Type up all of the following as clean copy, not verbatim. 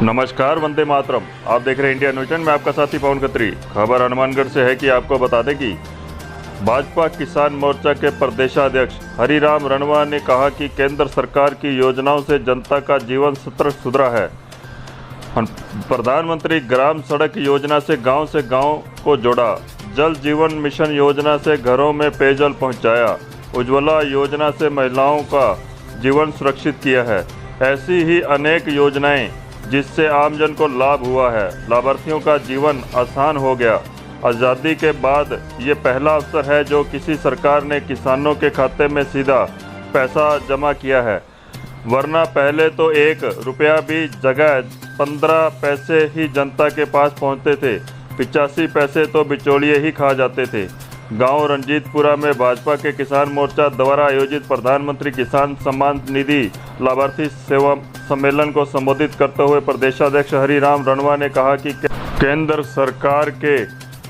नमस्कार, वंदे मातरम। आप देख रहे हैं इंडिया न्यूज़। मैं आपका साथी पवन खत्री। खबर हनुमानगढ़ से है कि आपको बता दें कि भाजपा किसान मोर्चा के प्रदेशाध्यक्ष हरिराम रणवा ने कहा कि केंद्र सरकार की योजनाओं से जनता का जीवन स्तर सुधरा है। प्रधानमंत्री ग्राम सड़क योजना से गांव को जोड़ा, जल जीवन मिशन योजना से घरों में पेयजल पहुंचाया, उज्ज्वला योजना से महिलाओं का जीवन सुरक्षित किया है। ऐसी ही अनेक योजनाएं जिससे आमजन को लाभ हुआ है। लाभार्थियों का जीवन आसान हो गया। आज़ादी के बाद ये पहला अवसर है जो किसी सरकार ने किसानों के खाते में सीधा पैसा जमा किया है, वरना पहले तो 1 रुपया भी जगह 15 पैसे ही जनता के पास पहुंचते थे। 85 पैसे तो बिचौलिए ही खा जाते थे। गांव रंजीतपुरा में भाजपा के किसान मोर्चा द्वारा आयोजित प्रधानमंत्री किसान सम्मान निधि लाभार्थी सेवा सम्मेलन को संबोधित करते हुए प्रदेशाध्यक्ष हरिराम रणवा ने कहा कि केंद्र सरकार के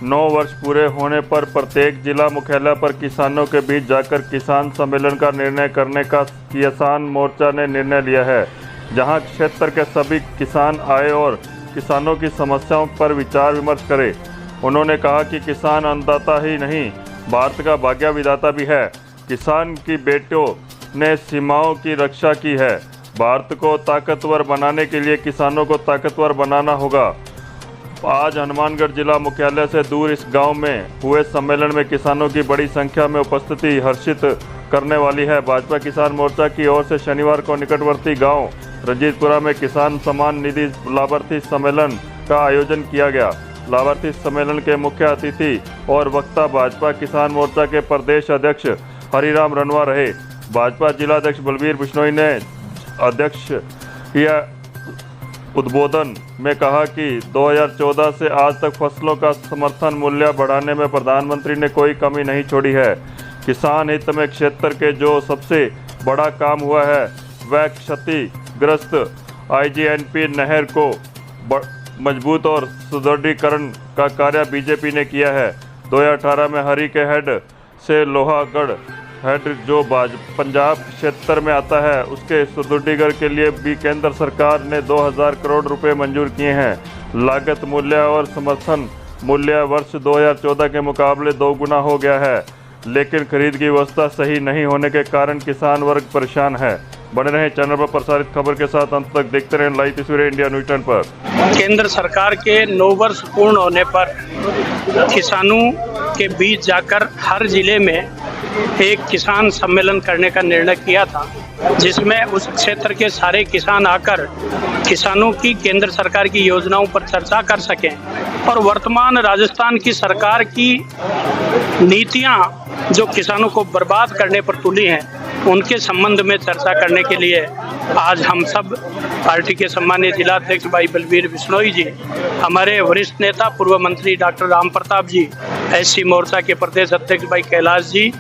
9 वर्ष पूरे होने पर प्रत्येक जिला मुख्यालय पर किसानों के बीच जाकर किसान सम्मेलन का निर्णय करने का किसान मोर्चा ने निर्णय लिया है, जहां क्षेत्र के सभी किसान आए और किसानों की समस्याओं पर विचार विमर्श करें। उन्होंने कहा कि किसान अन्नदाता ही नहीं, भारत का भाग्य विधाता भी है। किसान की बेटियों ने सीमाओं की रक्षा की है। भारत को ताकतवर बनाने के लिए किसानों को ताकतवर बनाना होगा। आज हनुमानगढ़ जिला मुख्यालय से दूर इस गांव में हुए सम्मेलन में किसानों की बड़ी संख्या में उपस्थिति हर्षित करने वाली है। भाजपा किसान मोर्चा की ओर से शनिवार को निकटवर्ती गांव रंजीतपुरा में किसान सम्मान निधि लाभार्थी सम्मेलन का आयोजन किया गया। लाभार्थी सम्मेलन के मुख्य अतिथि और वक्ता भाजपा किसान मोर्चा के प्रदेश अध्यक्ष हरिराम रणवा रहे। भाजपा जिलाध्यक्ष बलबीर बिश्नोई ने अध्यक्ष किया उद्बोधन में कहा कि 2014 से आज तक फसलों का समर्थन मूल्य बढ़ाने में प्रधानमंत्री ने कोई कमी नहीं छोड़ी है। किसान हित में क्षेत्र के जो सबसे बड़ा काम हुआ है वह क्षतिग्रस्त IGNP नहर को मजबूत और सुदृढ़ीकरण का कार्य बीजेपी ने किया है। 2018 में हरी के हेड से लोहागढ़ हेड जो पंजाब क्षेत्र में आता है उसके सुदृढ़ीकरण के लिए भी केंद्र सरकार ने 2000 करोड़ रुपए मंजूर किए हैं। लागत मूल्य और समर्थन मूल्य वर्ष 2014 के मुकाबले 2 गुना हो गया है, लेकिन खरीद की व्यवस्था सही नहीं होने के कारण किसान वर्ग परेशान है। बने रहें चैनल पर प्रसारित खबर के साथ, अंत तक देखते रहें लाइव तस्वीरें इंडिया न्यूज़ चैनल पर। केंद्र सरकार के 9 वर्ष पूर्ण होने पर किसानों के बीच जाकर हर जिले में एक किसान सम्मेलन करने का निर्णय किया था, जिसमें उस क्षेत्र के सारे किसान आकर किसानों की केंद्र सरकार की योजनाओं पर चर्चा कर सकें और वर्तमान राजस्थान की सरकार की नीतियां जो किसानों को बर्बाद करने पर तुली हैं उनके संबंध में चर्चा करने के लिए आज हम सब पार्टी के सम्मानित जिलाध्यक्ष भाई बलबीर बिश्नोई जी, हमारे वरिष्ठ नेता पूर्व मंत्री डॉक्टर राम प्रताप जी, SC मोर्चा के प्रदेश अध्यक्ष भाई कैलाश जी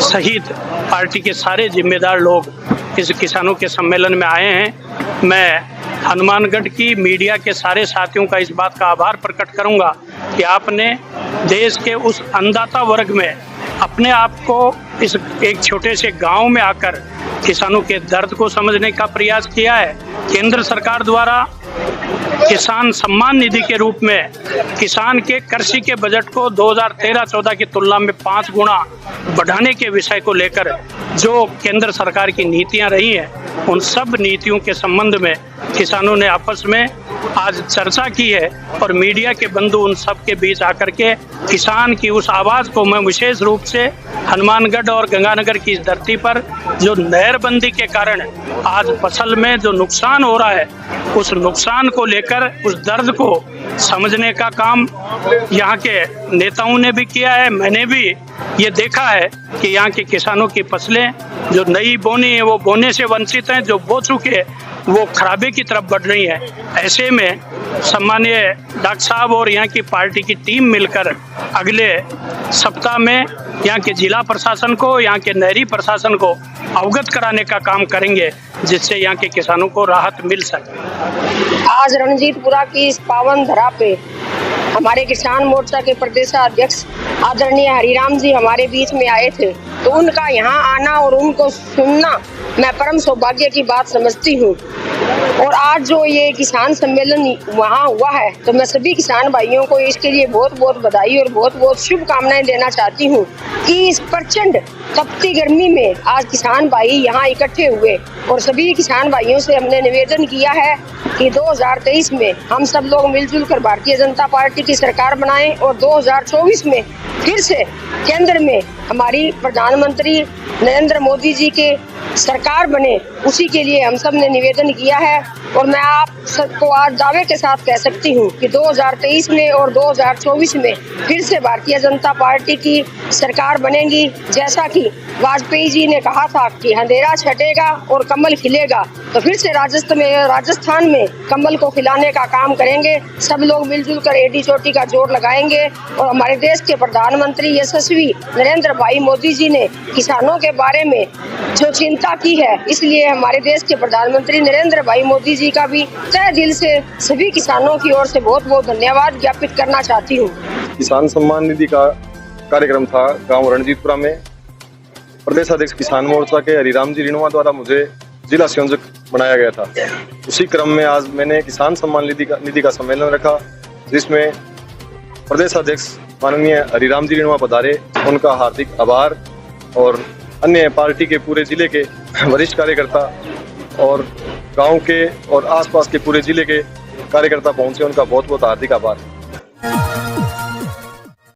सहित पार्टी के सारे जिम्मेदार लोग इस किसानों के सम्मेलन में आए हैं। मैं हनुमानगढ़ की मीडिया के सारे साथियों का इस बात का आभार प्रकट करूंगा कि आपने देश के उस अन्नदाता वर्ग में अपने आप को इस एक छोटे से गांव में आकर किसानों के दर्द को समझने का प्रयास किया है। केंद्र सरकार द्वारा किसान सम्मान निधि के रूप में किसान के कृषि के बजट को 2013-14 की तुलना में 5 गुना बढ़ाने के विषय को लेकर जो केंद्र सरकार की नीतियां रही हैं उन सब नीतियों के संबंध में किसानों ने आपस में आज चर्चा की है और मीडिया के बंधु उन सब के बीच आकर के किसान की उस आवाज़ को मैं विशेष रूप से हनुमानगढ़ और गंगानगर की इस धरती पर जो नहरबंदी के कारण आज फसल में जो नुकसान हो रहा है उस नुकसान को लेकर उस दर्द को समझने का काम यहाँ के नेताओं ने भी किया है। मैंने भी ये देखा है कि यहाँ के किसानों की फसलें जो नई बोनी है वो बोने से वंचित हैं, जो बो चुके वो खराबे की तरफ बढ़ रही है। ऐसे में सम्मानीय डॉक्टर साहब और यहाँ की पार्टी की टीम मिलकर अगले सप्ताह में यहाँ के जिला प्रशासन को, यहाँ के नहरी प्रशासन को अवगत कराने का काम करेंगे, जिससे यहाँ के किसानों को राहत मिल सके। आज रंजीतपुरा की इस पावन धरा पे हमारे किसान मोर्चा के प्रदेशाध्यक्ष आदरणीय हरिराम जी हमारे बीच में आए थे, तो उनका यहाँ आना और उनको सुनना मैं परम सौभाग्य की बात समझती हूँ। और आज जो ये किसान सम्मेलन वहाँ हुआ है, तो मैं सभी किसान भाइयों को इसके लिए बहुत बहुत बधाई और बहुत बहुत शुभकामनाएं देना चाहती हूँ कि इस प्रचंड तपती गर्मी में आज किसान भाई यहाँ इकट्ठे हुए। और सभी किसान भाइयों से हमने निवेदन किया है कि 2023 में हम सब लोग मिलजुल कर भारतीय जनता पार्टी की सरकार बनाएं और 2024 में फिर से केंद्र में हमारी प्रधानमंत्री नरेंद्र मोदी जी के सरकार बने, उसी के लिए हम सब ने निवेदन किया है। और मैं आप सबको आज दावे के साथ कह सकती हूँ कि 2023 में और 2024 में फिर से भारतीय जनता पार्टी की सरकार बनेगी। जैसा कि वाजपेयी जी ने कहा था कि अंधेरा छटेगा और कमल खिलेगा, तो फिर से राजस्थान में कमल को खिलाने का काम करेंगे। सब लोग मिलजुल कर एडी चोटी का जोर लगाएंगे। और हमारे देश के प्रधानमंत्री यशस्वी नरेंद्र भाई मोदी जी ने किसानों के बारे में जो चिंता की है, इसलिए हमारे देश के प्रधानमंत्री नरेंद्र भाई मोदी जी का भी तहे दिल से सभी किसानों की ओर से बहुत बहुत धन्यवाद ज्ञापित करना चाहती हूँ। किसान सम्मान निधि का कार्यक्रम था गांव रणजीतपुरा में। प्रदेश अध्यक्ष किसान मोर्चा के हरिराम जी रिणवा द्वारा मुझे जिला संयोजक बनाया गया था। उसी क्रम में आज मैंने किसान सम्मान निधि का सम्मेलन रखा, जिसमें प्रदेश अध्यक्ष माननीय हरिराम जी रिणवा पधारे। उनका हार्दिक आभार और अन्य पार्टी के पूरे जिले के वरिष्ठ कार्यकर्ता और गांव के और आसपास के पूरे जिले के कार्यकर्ता पहुंचे, उनका बहुत बहुत हार्दिक आभार।